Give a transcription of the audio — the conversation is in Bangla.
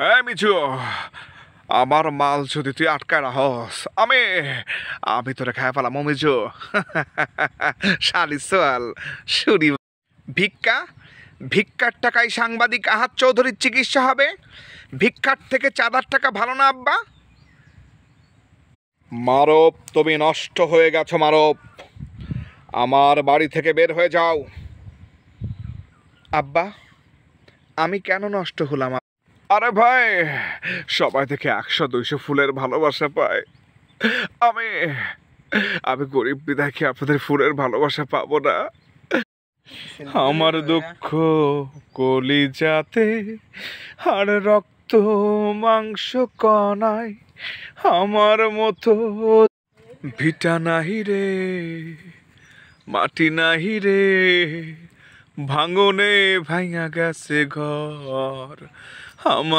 এই মিজু, আমার মাল যদি তুই আটকায় রাখস আমি আমি তোরে খায় ফেলাম মিজু। শালি সোয়াল শুনি। ভিক্ষা, ভিক্ষার টাকায় সাংবাদিক আহাদ চৌধুরীর চিকিৎসা হবে? ভিক্ষার থেকে চাঁদার টাকা ভালো না আব্বা? মারব, তুমি নষ্ট হয়ে গেছো মারব। আমার বাড়ি থেকে বের হয়ে যাও। আব্বা, আমি কেন নষ্ট হলাম? আরে ভাই, সবাই থেকে 100-200 ফুলের ভালোবাসা পায়। আমি আমি গরিব বিধায় কি আপনাদের ফুলের ভালোবাসা পাবো না? আমার দুঃখ কলিজাতে আর রক্ত মাংস কণায় আমার মতো ভিটা নাহি রে, মাটি নাহি রে, ভাঙনে ভাঙা গেছে ঘর আমার।